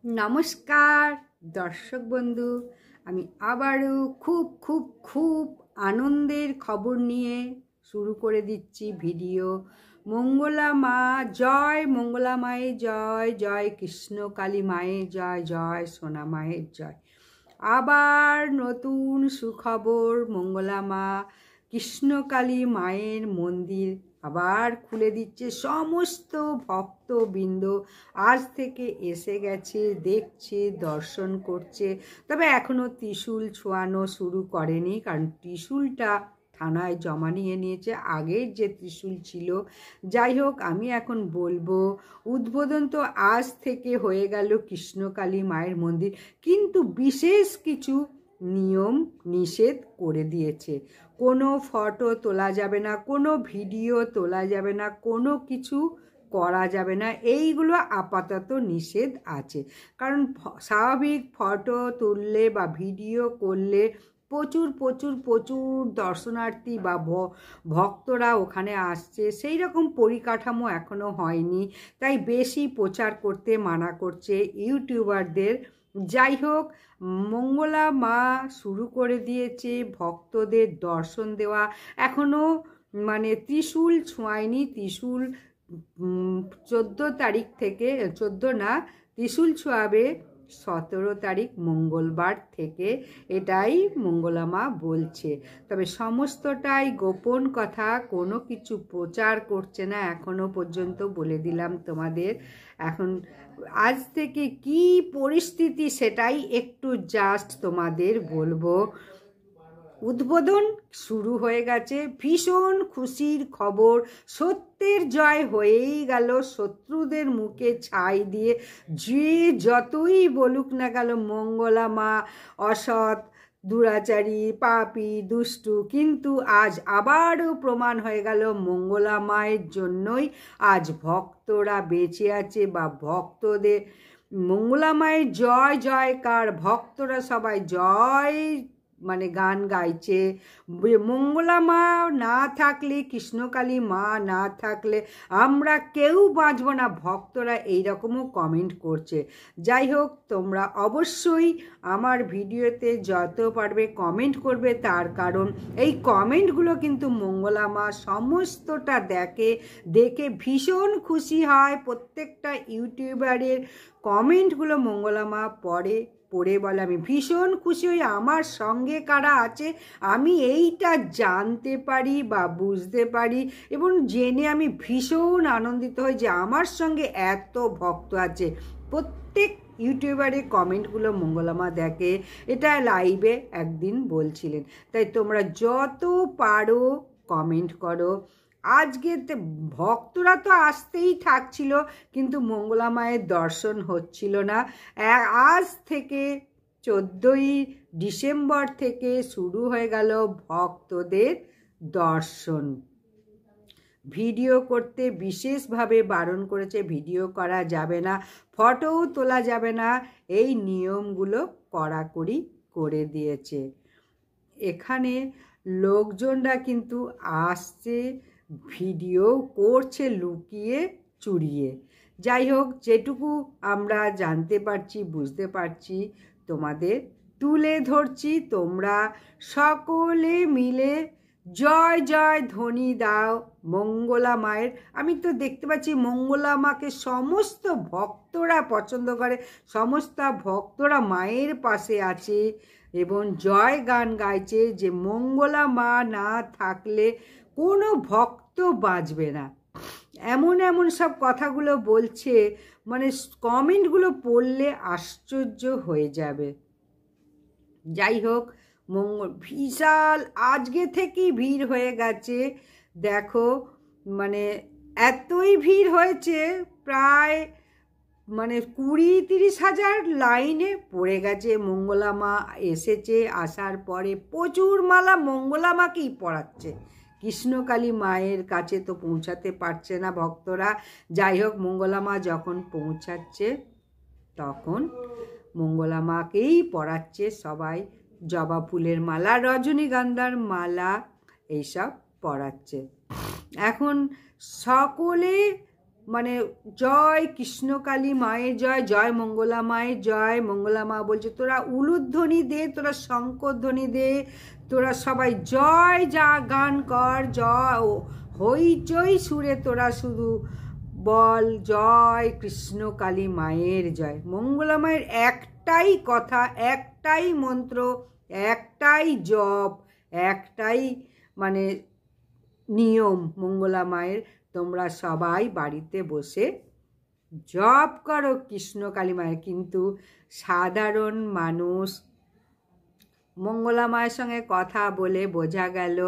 নমস্কার দর্শক বন্ধু, আমি আবারও খুব খুব খুব আনন্দের খবর নিয়ে শুরু করে দিচ্ছি ভিডিও। মঙ্গলা মা জয়, মঙ্গলা মায়ের জয়, জয় কৃষ্ণ কালী মায়ের জয়, জয় সোনা মায়ের জয়। আবার নতুন সুখবর, মঙ্গলা মা কৃষ্ণকালী মায়ের মন্দির আবার খুলে দিচ্ছে। সমস্ত ভক্তবৃন্দ আজ থেকে এসে গেছে, দেখছে, দর্শন করছে। তবে এখনও ত্রিশূল ছোঁয়ানো শুরু করেনি, কারণ ত্রিশূলটা থানায় জমা নিয়ে নিয়েছে, আগের যে ত্রিশূল ছিল। যাই হোক, আমি এখন বলবো উদ্বোধন তো আজ থেকে হয়ে গেল কৃষ্ণকালী মায়ের মন্দির, কিন্তু বিশেষ কিছু নিয়ম নিষেধ করে দিয়েছে। কোনো ফটো তোলা যাবে না, কোনো ভিডিও তোলা যাবে না, কোনো কিছু করা যাবে না, এইগুলো আপাতত নিষেধ আছে। কারণ স্বাভাবিক ফটো তুললে বা ভিডিও করলে প্রচুর প্রচুর প্রচুর দর্শনার্থী বা ভক্তরা ওখানে আসছে, সেই রকম পরিকাঠামো এখনও হয়নি, তাই বেশি প্রচার করতে মানা করছে ইউটিউবারদের। যাই হোক, মঙ্গলা মা শুরু করে দিয়েছে ভক্তদের দর্শন দেওয়া। এখনও ত্রিশূল ছোঁয়ায়নি। ত্রিশূল 14 তারিখ থেকে, 14 না, ত্রিশূল ছোঁয়াবে 17 তারিখ মঙ্গলবার থেকে, এটাই মঙ্গলা মা বলছে। তবে সমস্তটাই গোপন কথা, কোনো কিছু প্রচার করছে না এখনো পর্যন্ত, বলে দিলাম তোমাদের। এখন আজ থেকে কি পরিস্থিতি সেটাই একটু জাস্ট তোমাদের বলবো। উদ্বোধন শুরু হয়ে গেছে, ভীষণ খুশির খবর। সত্যের জয় হয়েই গেল, শত্রুদের মুখে ছাই দিয়ে যে যতই বলুক না গেল মঙ্গলা মা অসৎ, দুরাচারী, পাপী, দুষ্টু, কিন্তু আজ আবারও প্রমাণ হয়ে গেল মঙ্গলা মায়ের জন্যই আজ ভক্তরা বেঁচে আছে, বা ভক্তদের মঙ্গলা মায়ের জয় জয়কার, ভক্তরা সবাই জয় গান গাইছে। মঙ্গলা মা না থাকলে, কৃষ্ণকালী মা না থাকলে আমরা কেউ বাঁচব না, ভক্তরা এইরকমও কমেন্ট করছে। যাই হোক, তোমরা অবশ্যই আমার ভিডিওতে যত পারবে কমেন্ট করবে, তার কারণ এই কমেন্টগুলো কিন্তু মঙ্গলা মা সমস্তটা দেখে ভীষণ খুশি হয়। প্রত্যেকটা ইউটিউবারের কমেন্টগুলো মঙ্গলা মা পড়ে বলে আমি ভীষণ খুশি হই, আমার সঙ্গে কারা আছে আমি এইটা জানতে পারি বা বুঝতে পারি, এবং জেনে আমি ভীষণ আনন্দিত হই যে আমার সঙ্গে এত ভক্ত আছে। প্রত্যেক ইউটিউবারের কমেন্টগুলো মঙ্গলা মা দেখে, এটা লাইভে একদিন বলছিলেন। তাই তোমরা যত পারো কমেন্ট করো। আজকে ভক্তরা তো আসতেই থাকছিল, কিন্তু মঙ্গলা মায়ের দর্শন হচ্ছিল না। আজ থেকে 14ই ডিসেম্বর থেকে শুরু হয়ে গেল ভক্তদের দর্শন। ভিডিও করতে বিশেষভাবে বারণ করেছে, ভিডিও করা যাবে না, ফটোও তোলা যাবে না, এই নিয়মগুলো কড়াকড়ি করে দিয়েছে। এখানে লোকজনরা কিন্তু আসছে, ভিডিও করছে লুকিয়ে চুরিয়ে। যাই হোক, যেটুকু আমরা জানতে পারছি, বুঝতে পারছি, তোমাদের তুলে ধরছি। তোমরা সকলে মিলে জয় জয় ধ্বনি দাও মঙ্গলা মায়ের। আমি তো দেখতে পাচ্ছি মঙ্গলা মাকে সমস্ত ভক্তরা পছন্দ করে, সমস্ত ভক্তরা মায়ের পাশে আছে এবং জয় গান গাইছে যে মঙ্গলা মা না থাকলে কোনো ভক্ত বাঁচবে না। এমন এমন সব কথাগুলো বলছে, কমেন্টগুলো পড়লে আশ্চর্য হয়ে যাবে। যাই হোক, বিশাল আজকে থেকেই ভিড় হয়ে গেছে। দেখো, এতই ভিড় হয়েছে, প্রায় 20-30 হাজার লাইনে পড়ে গেছে। মঙ্গলা মা এসেছে, আসার পরে প্রচুর মালা মঙ্গলা মাকেই পরাচ্ছে, কৃষ্ণকালী মায়ের কাছে তো পৌঁছাতে পারছে না ভক্তরা। যাই হোক, মঙ্গলা মা যখন পৌঁছাচ্ছে তখন মঙ্গলা মাকেই পরাচ্ছে সবাই। জবা ফুলের মালা, রজনীগন্ধার মালা, এইসব পরাচ্ছে। এখন সকলে মানে জয় কৃষ্ণকালী মায়ের জয়, জয় মঙ্গলা মায়ের জয়। মঙ্গলা মা বলছে তোরা উলুধ্বনি দে, তোরা শঙ্করধ্বনি দে, তোরা সবাই জয় যা গান কর, জয় হইচই সুরে তোরা শুধু বল জয় কৃষ্ণকালী মায়ের জয়। মঙ্গলা মায়ের একটাই কথা, একটাই মন্ত্র, একটাই জপ, একটাই মানে নিয়ম মঙ্গলা মায়ের। তোমরা সবাই বাড়িতে বসে জপ করো কৃষ্ণকালী মায়ের। কিন্তু সাধারণ মানুষ মঙ্গলা মায়ের সঙ্গে কথা বলে বোঝা গেল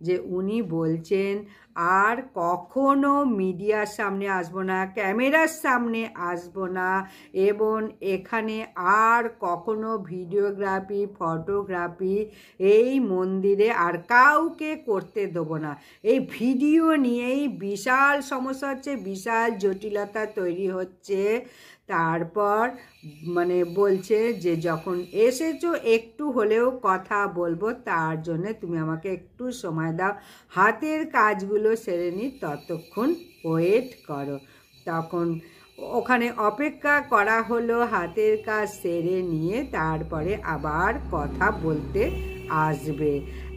যে উনি বলছেন আর কখনো মিডিয়ার সামনে আসবো না, ক্যামেরার সামনে আসবো না, এবং এখানে আর কখনো ভিডিওগ্রাফি ফটোগ্রাফি এই মন্দিরে আর কাউকে করতে দেবো না। এই ভিডিও নিয়েই বিশাল সমস্যা হচ্ছে, বিশাল জটিলতা তৈরি হচ্ছে। তারপর মানে বলছে যে যখন এসেছো একটু হলেও কথা বলবো, তার জন্য তুমি আমাকে একটু সময় দাও, হাতের কাজগুলো সেরে নি, ততক্ষণ ওয়েট করো। তখন ওখানে অপেক্ষা করা হলো, হাতের কাজ সেরে নিয়ে তারপরে আবার কথা বলতে আসবে।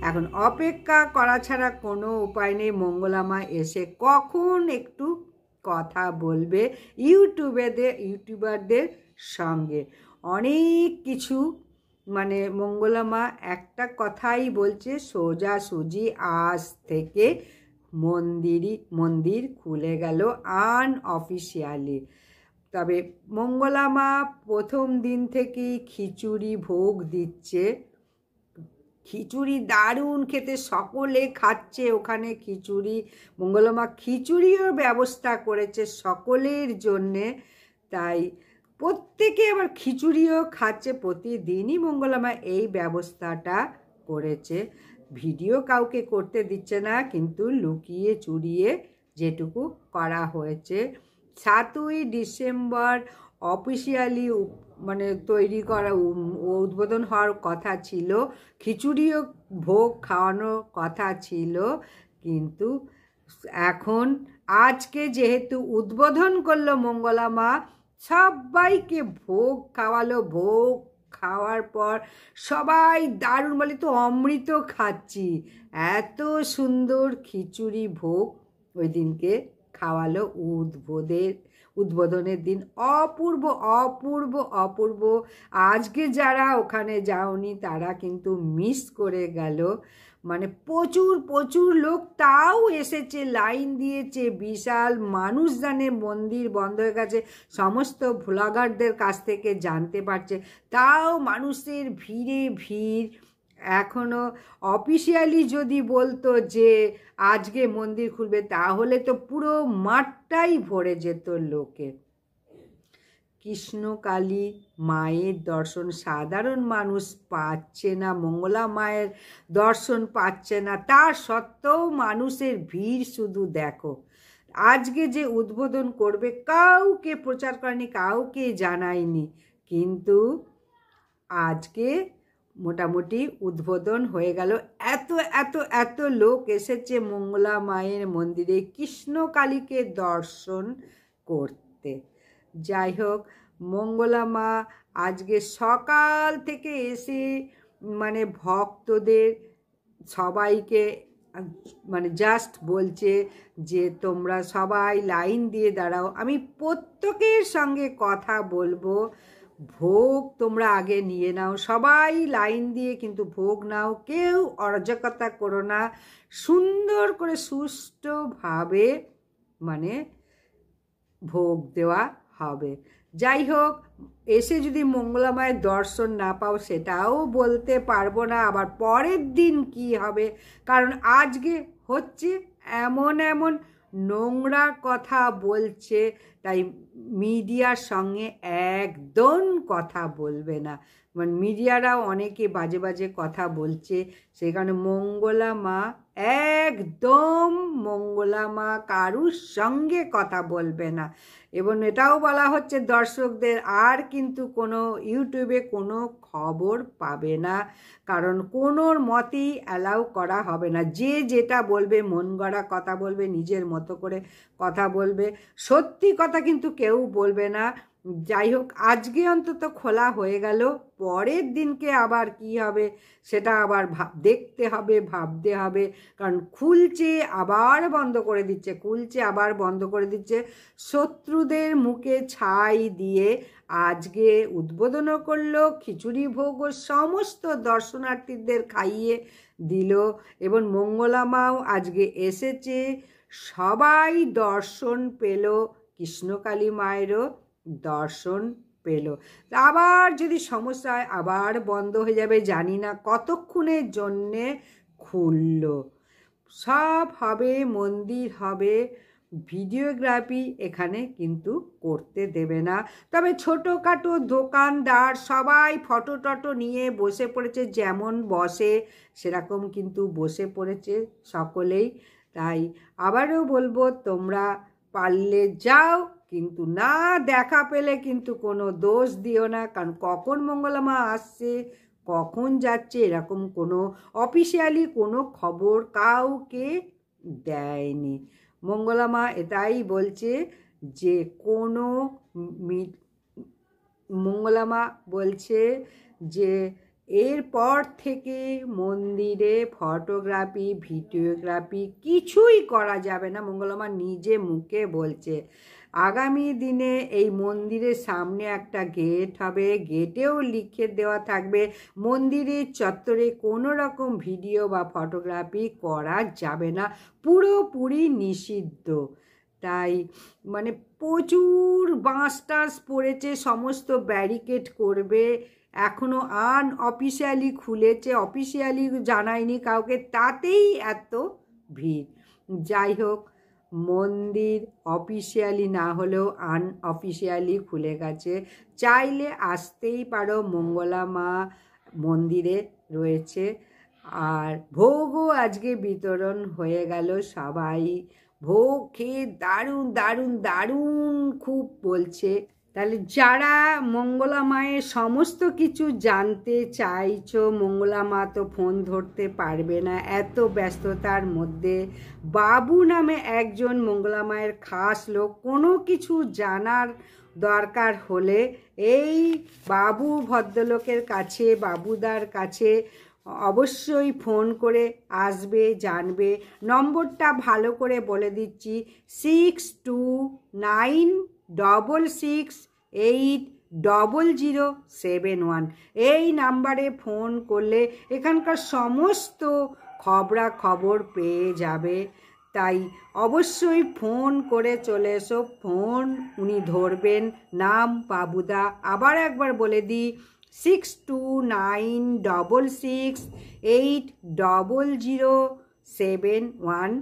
এখন অপেক্ষা করা ছাড়া কোনো উপায় নেই। মঙ্গলা মা এসে কখন একটু কথা বলবে ইউটিউবারদের সঙ্গে। অনেক কিছু মানে মঙ্গলা মা একটা কথাই বলছে, সোজাসুজি আজ থেকে মন্দির খুলে গেল আনঅফিসিয়ালি। তবে মঙ্গলা মা প্রথম দিন থেকেই খিচুড়ি ভোগ দিচ্ছে। খিচুড়ি দারুণ খেতে, সকলে খাচ্ছে ওখানে খিচুড়ি। মঙ্গলা মা খিচুড়িও ব্যবস্থা করেছে সকলের জন্যে, তাই প্রত্যেকে আবার খিচুড়িও খাচ্ছে। প্রতিদিনই মঙ্গলা মা এই ব্যবস্থাটা করেছে। ভিডিও কাউকে করতে দিচ্ছে না, কিন্তু লুকিয়ে চুরিয়ে যেটুকু করা হয়েছে। 7ই ডিসেম্বর অফিসিয়ালি মানে তৈরি করা উদ্বোধন হওয়ার কথা ছিল, খিচুড়িও ভোগ খাওয়ানোর কথা ছিল, কিন্তু এখন আজকে যেহেতু উদ্বোধন করলো মঙ্গলা মা, সবাইকে ভোগ খাওয়ালো। ভোগ খাওয়ার পর সবাই দারুণ বলে, তো অমৃত খাচ্ছি, এত সুন্দর খিচুড়ি ভোগ ওই দিনকে খাওয়ালো উদ্বোধনের দিন। অপূর্ব অপূর্ব অপূর্ব। আজকে যারা ওখানে যাওনি তারা কিন্তু মিস করে গেল। মানে প্রচুর প্রচুর লোক তাও এসেছে, লাইন দিয়েছে, বিশাল মানুষ জানে মন্দির বন্ধ হয়ে গেছে, সমস্ত ভ্লগারদের কাছ থেকে জানতে পারছে, তাও মানুষের ভিড়ে ভিড়। এখনও অফিসিয়ালি যদি বলতো যে আজকে মন্দির খুলবে, তাহলে তো পুরো মাঠটাই ভরে যেত লোকে। কৃষ্ণকালী মায়ের দর্শন সাধারণ মানুষ পাচ্ছে না, মঙ্গলা মায়ের দর্শন পাচ্ছে না, তার সত্ত্বেও মানুষের ভিড় শুধু দেখো। আজকে যে উদ্বোধন করবে কাউকে প্রচার করেনি, কাউকে জানায়নি, কিন্তু আজকে মোটামুটি উদ্বোধন হয়ে গেল। এত এত এত লোক এসেছে মঙ্গলা মায়ের মন্দিরে কৃষ্ণকালীকে দর্শন করতে। যাই হোক, মঙ্গলা মা আজকে সকাল থেকে এসে মানে ভক্তদের সবাইকে মানে জাস্ট বলছে যে তোমরা সবাই লাইন দিয়ে দাঁড়াও, আমি প্রত্যেকের সঙ্গে কথা বলবো, ভোগ তোমরা আগে নিয়ে নাও, সবাই লাইন দিয়ে কিন্তু ভোগ নাও, কেউ অরাজকতা করো না, সুন্দর করে সুষ্ঠুভাবে মানে ভোগ দেওয়া হবে। যাই হোক, এসে যদি মঙ্গলা মায়ের দর্শন না পাও সেটাও বলতে পারবো না, আবার পরের দিন কি হবে, কারণ আজকে হচ্ছে এমন এমন নোংরা কথা বলছে তাই মিডিয়ার সঙ্গে একদম কথা বলবে না। মানে মিডিয়ারাও অনেকে বাজে বাজে কথা বলছে, সেখানে মঙ্গলা মা একদম মঙ্গলা মা কারুর সঙ্গে কথা বলবে না। এবং এটাও বলা হচ্ছে দর্শকদের আর কিন্তু কোনো ইউটিউবে কোনো খবর পাবে না, কারণ কোনোর মতেই অ্যালাউ করা হবে না। যে যেটা বলবে মন গড়া কথা বলবে, নিজের মতো করে কথা বলবে, সত্যি কথা কিন্তু কেউ বলবে না। যাই হোক, আজকে অন্তত খোলা হয়ে গেল, পরের দিনকে আবার কি হবে সেটা আবার দেখতে হবে, ভাবতে হবে, কারণ খুলছে আবার বন্ধ করে দিচ্ছে, খুলছে আবার বন্ধ করে দিচ্ছে। শত্রুদের মুখে ছাই দিয়ে আজকে উদ্বোধনও করলো, খিচুড়ি ভোগও সমস্ত দর্শনার্থীদের খাইয়ে দিল, এবং মঙ্গলা মাও আজকে এসেছে, সবাই দর্শন পেল, কৃষ্ণকালী মায়েরও দর্শন পেল। আবার যদি সমস্যা হয় আবার বন্ধ হয়ে যাবে, জানি না কতক্ষণের জন্যে খুলল। সব হবে, মন্দির হবে, ভিডিওগ্রাফি এখানে কিন্তু করতে দেবে না। তবে ছোটোখাটো দোকানদার সবাই ফটো টটো নিয়ে বসে পড়েছে, যেমন বসে সেরকম কিন্তু বসে পড়েছে সকলেই। তাই আবারও বলবো, তোমরা পারলে যাও, কিন্তু না দেখা পেলে কিন্তু কোনো দোষ দিও না, কারণ কখন মঙ্গলা মা আসছে কখন যাচ্ছে এরকম কোনো অফিসিয়ালি কোনো খবর কাউকে দেয়নি। মঙ্গলা মা এটাই বলছে যে কোনো মঙ্গলা মা বলছে যে এরপর থেকে মন্দিরে ফটোগ্রাফি ভিডিওগ্রাফি কিছুই করা যাবে না। মঙ্গলা মা নিজে মুখে বলছে আগামী দিনে এই মন্দিরের সামনে একটা গেট হবে, গেটেও লিখে দেওয়া থাকবে মন্দিরের চত্বরে কোনো রকম ভিডিও বা ফটোগ্রাফি করা যাবে না, পুরোপুরি নিষিদ্ধ। তাই মানে প্রচুর বাঁশ টাস পড়েছে, সমস্ত ব্যারিকেড করবে, এখনও আনঅফিসিয়ালি খুলেছে, অফিসিয়ালি জানায়নি কাউকে, তাতেই এত ভিড়। যাই হোক, মন্দির অফিসিয়ালি না হলেও আনঅফিসিয়ালি খুলে গেছে, চাইলে আসতেই পারো, মঙ্গলা মা মন্দিরে রয়েছে। আর ভোগও আজকে বিতরণ হয়ে গেল, সবাই ভোগ খেয়ে দারুণ দারুণ দারুণ খুব বলছে। তাহলে যারা মঙ্গলা মায়ের সমস্ত কিছু জানতে চাইছো, মঙ্গলা মা তো ফোন ধরতে পারবে না এত ব্যস্ততার মধ্যে, বাবু নামে একজন মঙ্গলা মায়ের খাস লোক, কোনো কিছু জানার দরকার হলে এই বাবু ভদ্রলোকের কাছে, বাবুদার কাছে অবশ্যই ফোন করে আসবে, জানবে। নম্বরটা ভালো করে বলে দিচ্ছি, 6296680071। এই নাম্বারে ফোন করলে এখানকার সমস্ত খবরাখবর পেয়ে যাবে। তাই অবশ্যই ফোন করে চলে এসো, ফোন উনি ধরবেন, নাম বাবুদা। আবার একবার বলে দিই, 6296680071।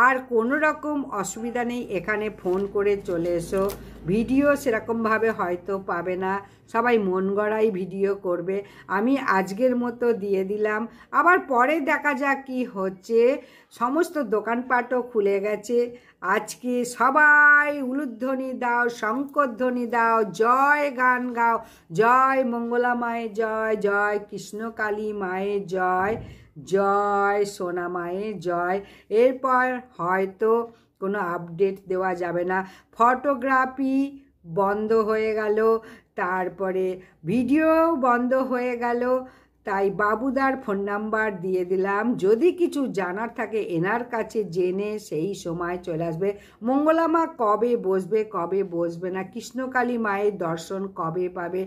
আর কোনো রকম অসুবিধা নেই, এখানে ফোন করে চলে এসো। ভিডিও সেরকমভাবে হয়তো পাবে না, সবাই মন গড়াই ভিডিও করবে। আমি আজকের মতো দিয়ে দিলাম, আবার পরে দেখা যাক কি হচ্ছে। সমস্ত দোকানপাটও খুলে গেছে, আজকে সবাই উলুধ্বনি দাও, শঙ্করধ্বনি দাও, জয় গান গাও, জয় মঙ্গলা মায়ের জয়, জয় কৃষ্ণকালী মায়ের জয়, জয় সোনা মায়ের জয়। এরপর হয়তো কোনো আপডেট দেওয়া যাবে না, ফটোগ্রাফি বন্ধ হয়ে গেল, তারপরে ভিডিও বন্ধ হয়ে গেল। তাই বাবুদার ফোন নাম্বার দিয়ে দিলাম, যদি কিছু জানার থাকে এনার কাছে জেনে সেই সময় চলে আসবে। মঙ্গলা মা কবে বসবে কবে বসবে না, কৃষ্ণকালী মায়ের দর্শন কবে পাবে,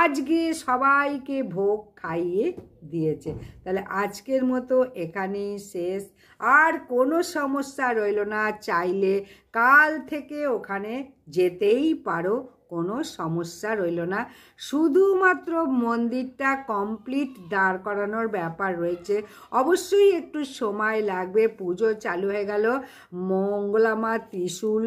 আজকে সবাইকে ভোগ খাইয়ে দিয়েছে। তাহলে আজকের মতো এখানেই শেষ, আর কোনো সমস্যা রইল না, চাইলে কাল থেকে ওখানে যেতেই পারো, কোনো সমস্যা রইল না। শুধুমাত্র মন্দিরটা কমপ্লিট দাঁড় করানোর ব্যাপার রয়েছে, অবশ্যই একটু সময় লাগবে। পুজো চালু হয়ে গেল, মঙ্গলা মা ত্রিশূল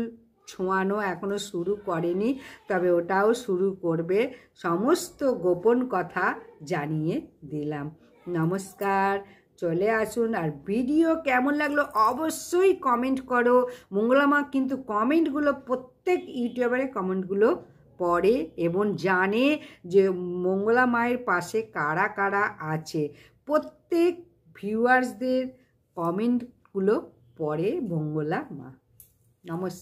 ছোঁয়ানো এখনও শুরু করেনি, তবে ওটাও শুরু করবে। সমস্ত গোপন কথা জানিয়ে দিলাম। নমস্কার, চলে আসুন। আর ভিডিও কেমন লাগলো অবশ্যই কমেন্ট করো। মঙ্গলা মা কিন্তু কমেন্টগুলো, প্রত্যেক ইউটিউবারের কমেন্টগুলো পড়ে এবং জানে যে মঙ্গলা মায়ের পাশে কারা কারা আছে। প্রত্যেক ভিউয়ার্সদের কমেন্টগুলো পড়ে মঙ্গলা মা। নমস্কার।